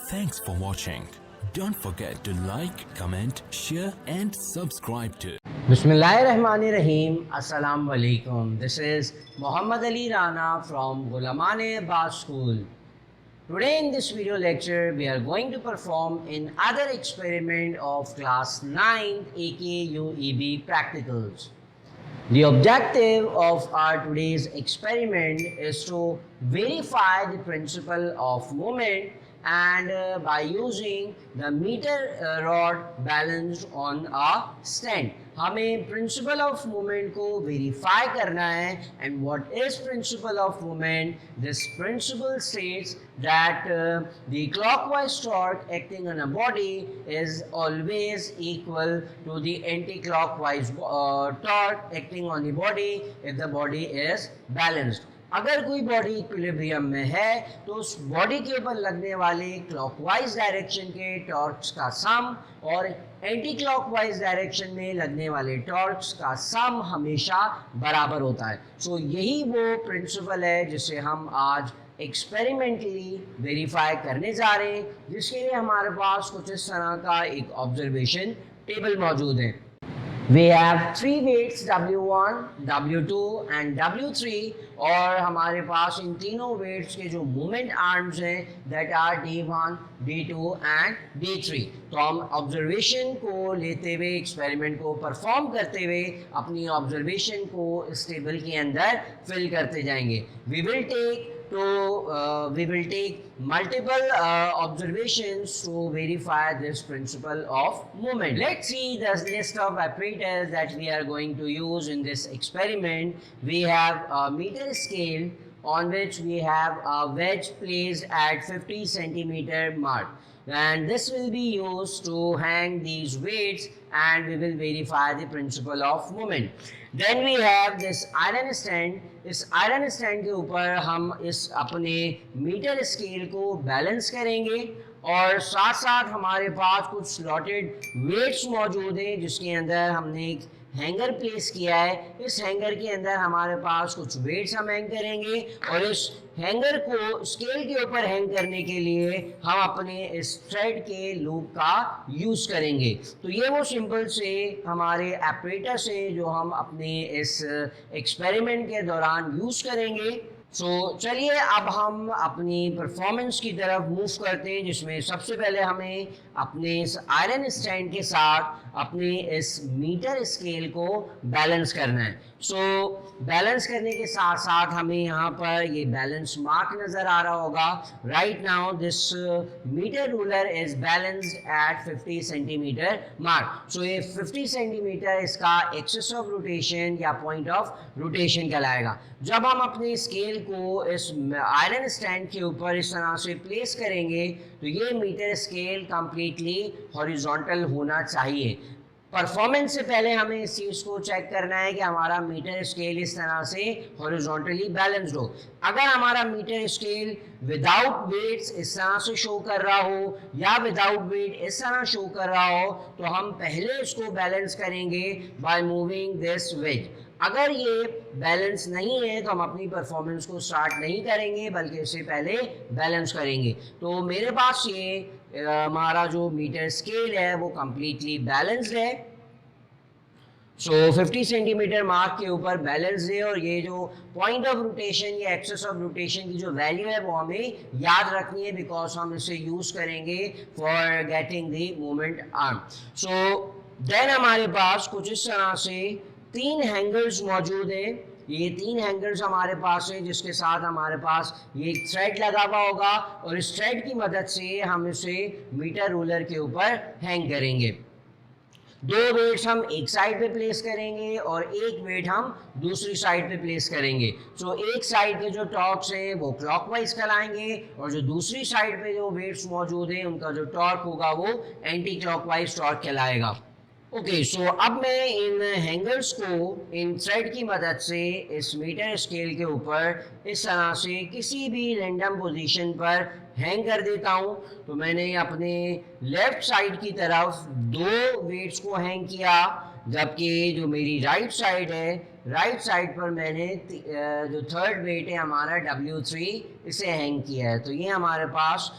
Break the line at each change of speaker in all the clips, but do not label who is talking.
Thanks for watching. Don't forget to like, comment, share and subscribe to
Bismillahirrahmanirrahim. Assalamu alaikum. This is Muhammad Ali Rana from Ghulamane Abbas School. Today in this video lecture, we are going to perform another experiment of class 9 AKUEB practicals. The objective of our today's experiment is to verify the principle of movement and by using the meter rod balanced on a stand. हमें principle of movement को verify करना है and what is principle of movement. This principle states that the clockwise torque acting on a body is always equal to the anti clockwise torque acting on the body if the body is balanced. अगर कोई body equilibrium में है तो उस body के ऊपर लगने वाले क्लॉकवाइज डायरेक्शन के टॉर्क्स का सम और एंटी क्लॉकवाइज डायरेक्शन में लगने वाले टॉर्क्स का सम हमेशा बराबर होता है. सो यही वो प्रिंसिपल है जिसे हम आज एक्सपेरिमेंटली वेरीफाई करने जा रहे हैं, जिसके लिए हमारे पास कुछ इस तरह का एक ऑब्जर्वेशन टेबल मौजूद है. We have three weights W1, W2 and W3 और हमारे पास इन तीनों weights के जो movement arms हैं that are D1, D2 and D3. तो हम observation को लेते हुए experiment को perform करते हुए अपनी observation को इस table के अंदर fill करते जाएंगे. We will take multiple observations to verify this principle of movement. Let's see the list of apparatus that we are going to use in this experiment. We have a meter scale on which we have a wedge placed at 50 centimeter mark, and this will be used to hang these weights and we will verify the principle of movement. Then we have this iron stand. इस iron stand के ऊपर हम इस अपने metre scale को balance करेंगे और साथ साथ हमारे पास कुछ स्लॉटेड वेट्स मौजूद हैं जिसके अंदर हमने एक हैंगर प्लेस किया है. इस हैंगर के अंदर हमारे पास कुछ वेट्स हम हैंग करेंगे और इस हैंगर को स्केल के ऊपर हैंग करने के लिए हम अपने इस थ्रेड के लूप का यूज करेंगे. तो ये वो सिंपल से हमारे ऑपरेटर्स हैं जो हम अपने इस एक्सपेरिमेंट के दौरान यूज करेंगे. चलिए अब हम अपनी परफॉर्मेंस की तरफ मूव करते हैं, जिसमें सबसे पहले हमें अपने इस आयरन स्टैंड के साथ अपने इस मीटर स्केल को बैलेंस करना है. बैलेंस करने के साथ साथ हमें यहाँ पर ये बैलेंस मार्क नज़र आ रहा होगा. Right now this metre ruler is balanced at 50 centimetre mark. ये 50 सेंटीमीटर इसका एक्सिस ऑफ रोटेशन या पॉइंट ऑफ रोटेशन कहलाएगा. जब हम अपने स्केल को इस आयरन स्टैंड के ऊपर इस तरह से प्लेस करेंगे तो ये मीटर स्केल कंप्लीटली हॉरिजॉन्टल होना चाहिए. परफॉर्मेंस से पहले हमें इस चीज़ को चेक करना है कि हमारा मीटर स्केल इस तरह से हॉरिजॉन्टली बैलेंस्ड हो. अगर हमारा मीटर स्केल विदाउट वेट्स इस तरह से शो कर रहा हो या विदाउट वेट इस तरह शो कर रहा हो तो हम पहले इसको बैलेंस करेंगे बाय मूविंग दिस वेज. अगर ये बैलेंस नहीं है तो हम अपनी परफॉर्मेंस को स्टार्ट नहीं करेंगे बल्कि इससे पहले बैलेंस करेंगे. तो मेरे पास ये हमारा जो मीटर स्केल है वो कंप्लीटली बैलेंस्ड है. 50 सेंटीमीटर मार्क के ऊपर बैलेंस है और ये जो पॉइंट ऑफ रोटेशन या एक्सिस ऑफ रोटेशन की जो वैल्यू है वो हमें याद रखनी है बिकॉज हम इसे यूज करेंगे for getting the movement arm. Then हमारे पास कुछ इस तरह से 3 हैंगर्स मौजूद हैं. ये 3 हैंगर्स हमारे पास हैं जिसके साथ हमारे पास ये एक थ्रेड लगा हुआ होगा और इस थ्रेड की मदद से हम इसे मीटर रूलर के ऊपर हैंग करेंगे. 2 वेट्स हम एक साइड पे प्लेस करेंगे और एक वेट हम दूसरी साइड पे प्लेस करेंगे. एक साइड के जो टॉर्क्स हैं वो क्लॉकवाइज कहलाएंगे और जो दूसरी साइड पे जो वेट्स मौजूद हैं उनका जो टॉर्क होगा वो एंटी क्लॉकवाइज टॉर्क कहलाएगा. अब मैं इन हैंगर्स को इन थ्रेड की मदद से इस मीटर स्केल के ऊपर इस तरह से किसी भी रैंडम पोजीशन पर हैंग कर देता हूँ. तो मैंने अपने लेफ्ट साइड की तरफ 2 वेट्स को हैंग किया, जबकि जो मेरी राइट साइड है, राइट साइड पर मैंने जो थर्ड वेट है हमारा W3 इसे हैंग किया है. तो ये हमारे पास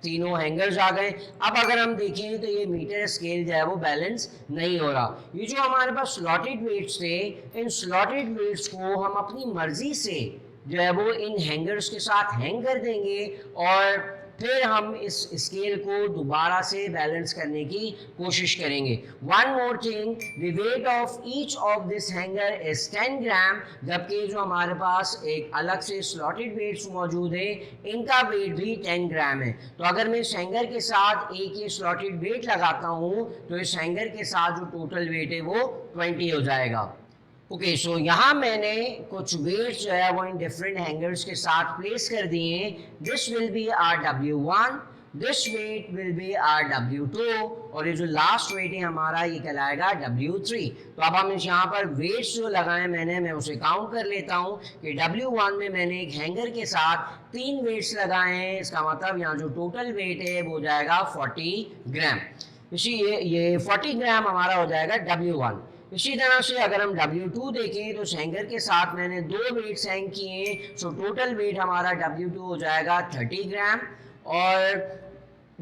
तीनों हैंगर्स आ गए। अब अगर हम देखें तो ये मीटर स्केल जो है वो बैलेंस नहीं हो रहा। ये जो हमारे पास स्लॉटेड वेट्स थे, इन स्लॉटेड वेट्स को हम अपनी मर्जी से जो है वो इन हैंगर्स के साथ हैंग कर देंगे और फिर हम इस स्केल को दोबारा से बैलेंस करने की कोशिश करेंगे। One more thing, the weight of each of this hanger is 10 ग्राम, जबकि जो हमारे पास एक अलग से स्लॉटेड वेट्स मौजूद है इनका वेट भी 10 ग्राम है। तो अगर मैं इस हैंगर के साथ एक ये स्लॉटेड वेट लगाता हूँ तो इस हैंगर के साथ जो टोटल वेट है वो 20 हो जाएगा। ओके, सो यहाँ मैंने कुछ वेट्स जो है वो इन डिफरेंट हैंगर्स के साथ प्लेस कर दिए हैं। This will be our W1, this weight will be our W2 और ये जो लास्ट वेट है हमारा ये कहलाएगा W3। तो अब हम इस यहाँ पर वेट्स जो लगाए मैं उसे काउंट कर लेता हूँ कि W1 में मैंने एक हैंगर के साथ 3 वेट्स लगाए हैं। इसका मतलब यहाँ जो टोटल वेट है वो हो जाएगा 40 ग्राम। इसी ये 40 ग्राम हमारा हो जाएगा W1। इसी तरह से अगर हम W2 देखें तो हैंगर के साथ मैंने 2 वेट्स हैंग किए, सो टोटल वेट हमारा W2 हो जाएगा 30 ग्राम और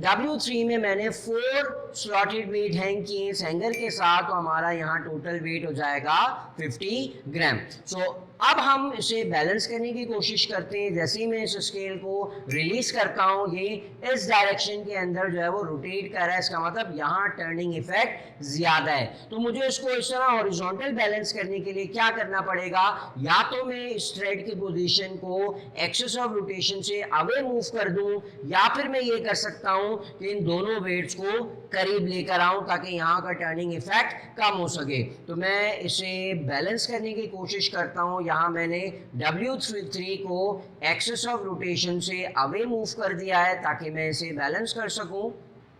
W3 में मैंने 4 स्लॉटेड वेट हैंग किए इस हैंगर के साथ, तो हमारा यहाँ टोटल वेट हो जाएगा 50 ग्राम। सो अब हम इसे बैलेंस करने की कोशिश करते हैं। जैसे ही मैं इस स्केल को रिलीज करता हूँ ये इस डायरेक्शन के अंदर जो है वो रोटेट कर रहा है, इसका मतलब यहाँ टर्निंग इफेक्ट ज्यादा है। तो मुझे इसको इस तरह हॉरिजॉन्टल बैलेंस करने के लिए क्या करना पड़ेगा, या तो मैं इस थ्रेड की पोजीशन को एक्सिस ऑफ रोटेशन से अवे मूव कर दूं, या फिर मैं ये कर सकता हूं कि इन दोनों वेट्स को करीब लेकर आऊं ताकि यहाँ का टर्निंग इफेक्ट कम हो सके। तो मैं इसे बैलेंस करने की कोशिश करता हूं। यहाँ मैंने W3 को एक्सिस ऑफ रोटेशन से अवे मूव कर दिया है ताकि मैं इसे बैलेंस कर सकूं।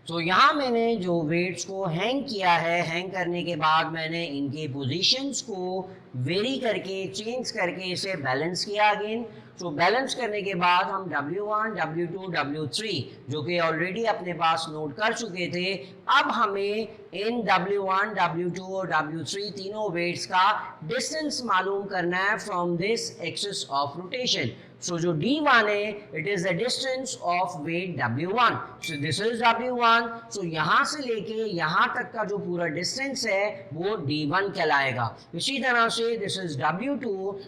तो यहाँ मैंने जो वेट्स को हैंग किया है, हैंग करने के बाद मैंने इनकी पोजीशंस को वेरी करके चेंज करके इसे बैलेंस किया अगेन। तो बैलेंस करने के बाद हम W1, W2, W3 जो कि ऑलरेडी अपने पास नोट कर चुके थे, अब हमें इन W1, W2 और W3 तीनों वेट्स का डिस्टेंस मालूम करना है from this axis of rotation. So जो D1 है it is the distance of weight W1, so this is W1। So यहाँ से लेके यहाँ तक का जो पूरा डिस्टेंस है वो D1 कहलाएगा। इसी तरह से दिस इज W2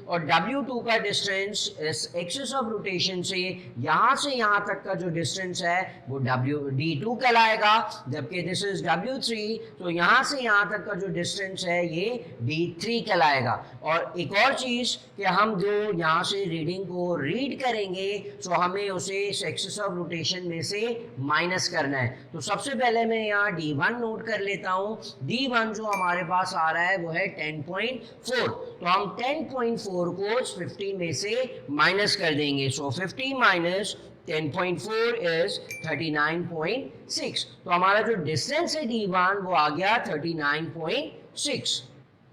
और W2 का डिस्टेंस इस एक्सिस ऑफ रोटेशन से यहाँ तक का जो डिस्टेंस है वो D2 कहलाएगा, जबकि दिस इज W3 तो यहाँ से यहाँ तक का जो डिस्टेंस है ये D3 कहलाएगा। और एक और चीज कि हम जो यहाँ से रीडिंग को रीड करेंगे तो हमें उसे इस एक्सिस ऑफ रोटेशन में से माइनस करना है। तो सबसे पहले मैं यहाँ D1 नोट कर लेता हूँ। D1 जो हमारे पास आ रहा है वो है 10.4, तो हम 10.4 को 50 में से माइनस कर देंगे। सो 50 माइनस 10.4 इज 39.6, तो हमारा जो डिस्टेंस है D1 वो आ गया 39.6।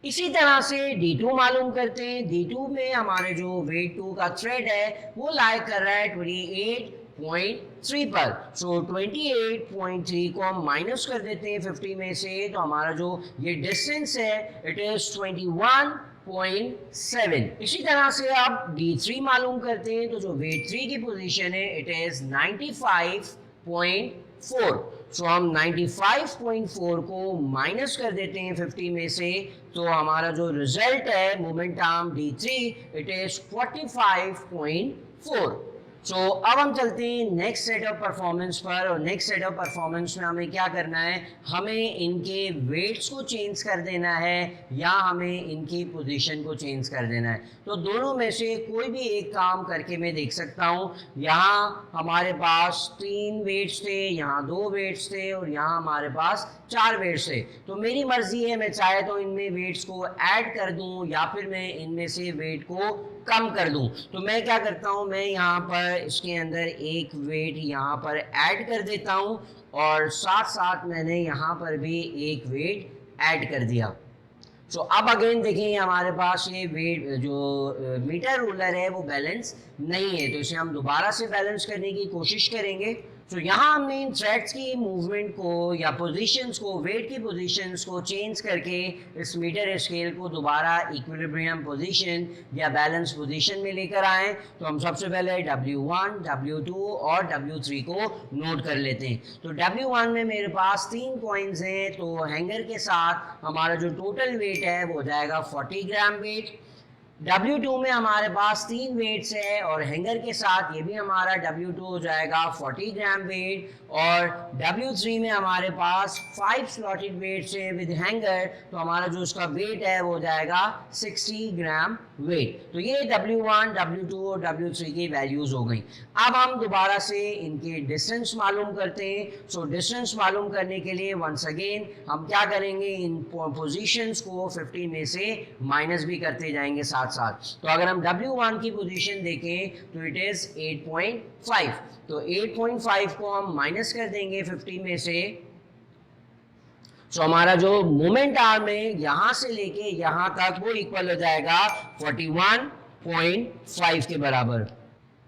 इसी तरह से D2 मालूम करते हैं। D2 में हमारे जो वेट 2 का थ्रेड है वो लाई कर रहा है 28.3 पर। सो 28.3 को हम माइनस कर देते हैं 50 में से, तो हमारा जो ये डिस्टेंस है इट इज 21.7। इसी तरह से आप D3 मालूम करते हैं, तो जो वेट 3 की पोजीशन है इट इज 95.4। सो हम 95.4 को माइनस कर देते हैं 50 में से, तो हमारा जो रिजल्ट है moment arm D3 it is 45.4। सो अब हम चलते हैं नेक्स्ट सेट ऑफ परफॉर्मेंस पर, और नेक्स्ट सेट ऑफ परफॉर्मेंस में हमें क्या करना है, हमें इनके वेट्स को चेंज कर देना है या हमें इनकी पोजीशन को चेंज कर देना है। तो दोनों में से कोई भी एक काम करके मैं देख सकता हूँ। यहाँ हमारे पास 3 वेट्स थे, यहाँ 2 वेट्स थे और यहाँ हमारे पास 4 वेट्स थे। तो मेरी मर्जी है, मैं चाहे तो इनमें वेट्स को ऐड कर दूँ या फिर मैं इनमें से वेट को कम कर दूं। तो मैं क्या करता हूं, मैं यहाँ पर इसके अंदर एक वेट यहाँ पर ऐड कर देता हूं और साथ साथ मैंने यहाँ पर भी एक वेट ऐड कर दिया। सो अब अगेन देखें हमारे पास ये वेट जो मीटर रूलर है वो बैलेंस नहीं है, तो इसे हम दोबारा से बैलेंस करने की कोशिश करेंगे। तो यहाँ हमने इन थ्रेड्स की मूवमेंट को या पोजीशंस को, वेट की पोजीशंस को चेंज करके इस मीटर स्केल को दोबारा इक्विलिब्रियम पोजीशन या बैलेंस पोजीशन में लेकर आए। तो हम सबसे पहले W1, W2 और W3 को नोट कर लेते हैं। तो W1 में मेरे पास 3 कॉइन्स हैं, तो हैंगर के साथ हमारा जो टोटल वेट है वो हो जाएगा 40 ग्राम वेट। W2 में हमारे पास 3 वेट्स है और हैंगर के साथ ये भी हमारा W2 हो जाएगा 40 ग्राम वेट, और W3 में हमारे पास 5 स्लॉटेड वेट्स है विद हैंगर, तो हमारा जो उसका वेट है वो हो जाएगा 60 ग्राम वेट। तो ये W1, W2 और W3 की वैल्यूज हो गई। अब हम दोबारा से इनके डिस्टेंस मालूम करते हैं। सो डिस्टेंस मालूम करने के लिए वंस अगेन हम क्या करेंगे, इन पोजीशंस को 50 में से माइनस भी करते जाएंगे साथ साथ। तो अगर हम W1 की पोजीशन देखें तो इट इज 8.5, तो 8.5 को हम माइनस कर देंगे 50 में से। तो हमारा जो मोमेंट आर्म है यहाँ से लेके यहाँ तक वो इक्वल हो जाएगा 41.5 के बराबर।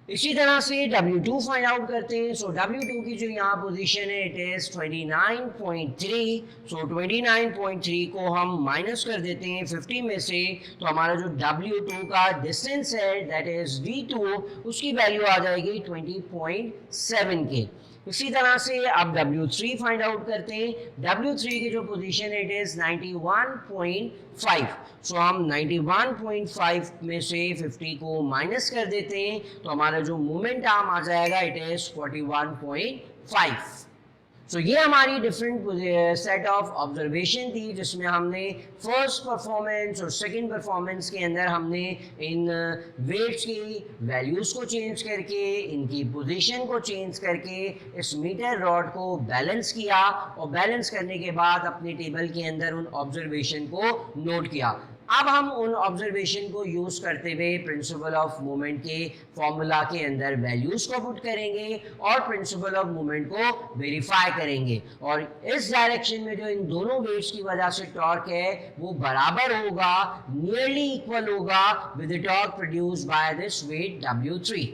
इसी तरह से W2 फाइंड आउट करते हैं। सो W2 की जो यहाँ पोजीशन है इट इज 29.3। सो 29.3 को हम माइनस कर देते हैं 50 में से, तो हमारा जो W2 का डिस्टेंस है दैट इज D2, उसकी वैल्यू आ जाएगी 20.7 के। इसी तरह से अब W3 फाइंड आउट करते हैं। W3 की जो पोजीशन है इट इज 91.5। सो हम 91.5 में से 50 को माइनस कर देते हैं, तो हमारा जो मोमेंट आर्म आ जाएगा इट इज 41.5। सो ये हमारी डिफरेंट सेट ऑफ ऑब्जर्वेशन थी, जिसमें हमने फर्स्ट परफॉर्मेंस और सेकंड परफॉर्मेंस के अंदर हमने इन वेट्स की वैल्यूज़ को चेंज करके, इनकी पोजीशन को चेंज करके इस मीटर रॉड को बैलेंस किया, और बैलेंस करने के बाद अपने टेबल के अंदर उन ऑब्जर्वेशन को नोट किया। अब हम उन ऑब्जर्वेशन को यूज़ करते हुए प्रिंसिपल ऑफ मूवमेंट के फॉर्मूला के अंदर वैल्यूज़ को पुट करेंगे और प्रिंसिपल ऑफ मूवमेंट को वेरीफाई करेंगे, और इस डायरेक्शन में जो इन दोनों वेट्स की वजह से टॉर्क है वो बराबर होगा, नियरली इक्वल होगा with the torque produced by this weight W3।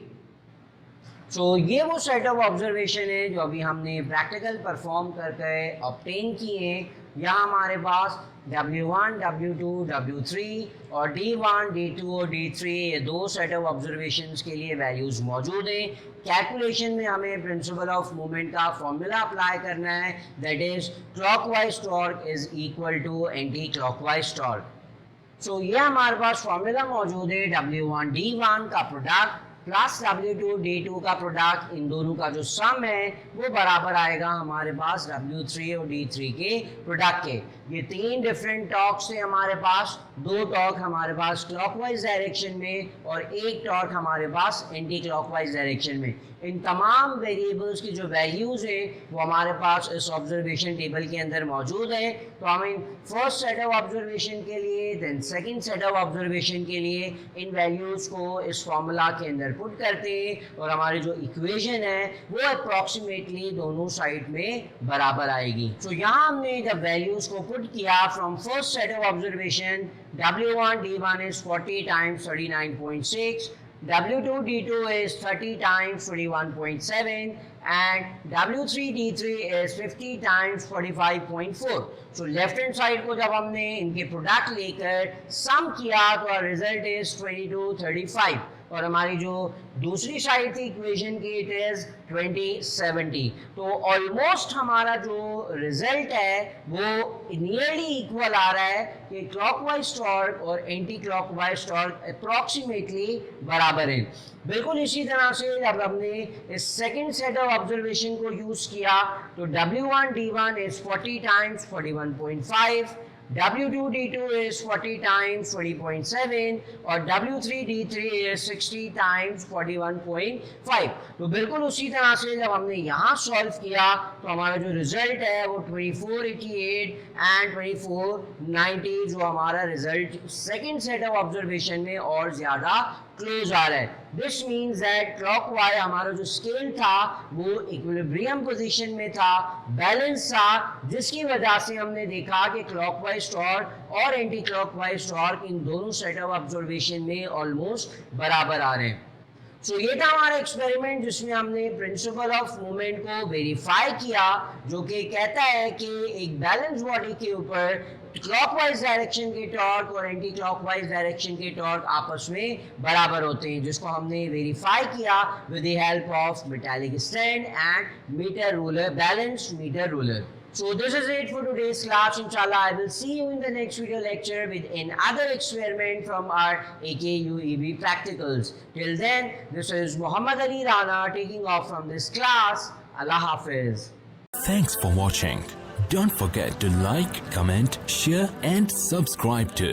So ये वो सेट ऑफ ऑब्जर्वेशन है जो अभी हमने प्रैक्टिकल परफॉर्म करके ऑब्टेन किए हैं। यहाँ हमारे पास W1, W2, W3 और D1, D2 और D3 ये दो सेट ऑफ ऑब्जर्वेशंस के लिए वैल्यूज मौजूद हैं। कैलकुलेशन में हमें प्रिंसिपल ऑफ मूवमेंट का फॉर्मूला अप्लाई करना है, that is clockwise torque is equal to anti clockwise torque. So ये हमारे पास फॉर्मूला मौजूद है, W1 D1 का प्रोडक्ट प्लस W2 D2 का प्रोडक्ट, इन दोनों का जो सम है वो बराबर आएगा हमारे पास W3 और D3 के प्रोडक्ट के। ये 3 डिफरेंट टॉर्क्स थे हमारे पास, 2 टॉर्क हमारे पास क्लॉकवाइज डायरेक्शन में और 1 टॉर्क हमारे पास एंटी क्लॉकवाइज डायरेक्शन में। इन तमाम वेरिएबल्स की जो वैल्यूज़ है वो हमारे पास इस ऑब्जर्वेशन टेबल के अंदर मौजूद है। तो हम इन फर्स्ट सेट ऑफ ऑब्जर्वेशन के लिए, then second set of observation के लिए इन वैल्यूज़ को इस फॉर्मूला के अंदर पुट करते हैं, और हमारी जो इक्वेशन है वो अप्रॉक्सीमेटली दोनों साइड में बराबर आएगी। तो यहाँ हमने जब वैल्यूज़ को पुट किया from first set of observation, W1 D1 is 40 times 39.6, W2 D2 is 30 times 41.7 and W3 D3 is 50 times 45.4। So left hand side को जब हमने इनके प्रोडक्ट लेकर सम किया तो रिजल्ट इज 2235, और हमारी जो दूसरी साइड थी इक्वेशन की इट इज 2070। तो ऑलमोस्ट हमारा जो रिजल्ट है वो नियरली इक्वल आ रहा है कि क्लॉकवाइज टॉर्क और एंटी क्लॉकवाइज टॉर्क अप्रॉक्सीमेटली बराबर है। बिल्कुल इसी तरह से जब हमने इस सेकंड सेट ऑफ ऑब्जर्वेशन को यूज किया तो W1 D1 is 40 times 41.5, W2 D2 is 40 times 40.7 और W3 D3 is 60 times 41.5। तो बिल्कुल उसी तरह से जब हमने यहाँ सॉल्व किया तो हमारा जो रिजल्ट है वो 2488 एंड 2490, जो हमारा result second set of observation में और ज़्यादा क्लोज आ रहा है। दिस मीन्स दैट क्लॉकवाइज हमारा जो स्केल था वो इक्विलिब्रियम पोजीशन में था, बैलेंस था, जिसकी वजह से हमने देखा कि क्लॉकवाइज टॉर्क और एंटी क्लॉकवाइज टॉर्क इन दोनों सेट ऑफ ऑब्जर्वेशन में ऑलमोस्ट बराबर आ रहे हैं। सो ये था हमारा एक्सपेरिमेंट जिसमें हमने प्रिंसिपल ऑफ मूवमेंट को वेरीफाई किया, जो कि कहता है कि एक बैलेंस बॉडी के ऊपर क्लॉकवाइज डायरेक्शन के टॉर्क और एंटी क्लॉकवाइज डायरेक्शन के टॉर्क आपस में बराबर होते हैं, जिसको हमने वेरीफाई किया with the help of metallic stand and metre ruler, balanced metre ruler. So this is it for today's class. Inshallah, I will see you in the next video lecture with another experiment from our AKUEB practicals. Till then, this is Muhammad Ali Rana taking off from this class. Allah Hafiz.
Thanks for watching. Don't forget to like, comment, share and subscribe to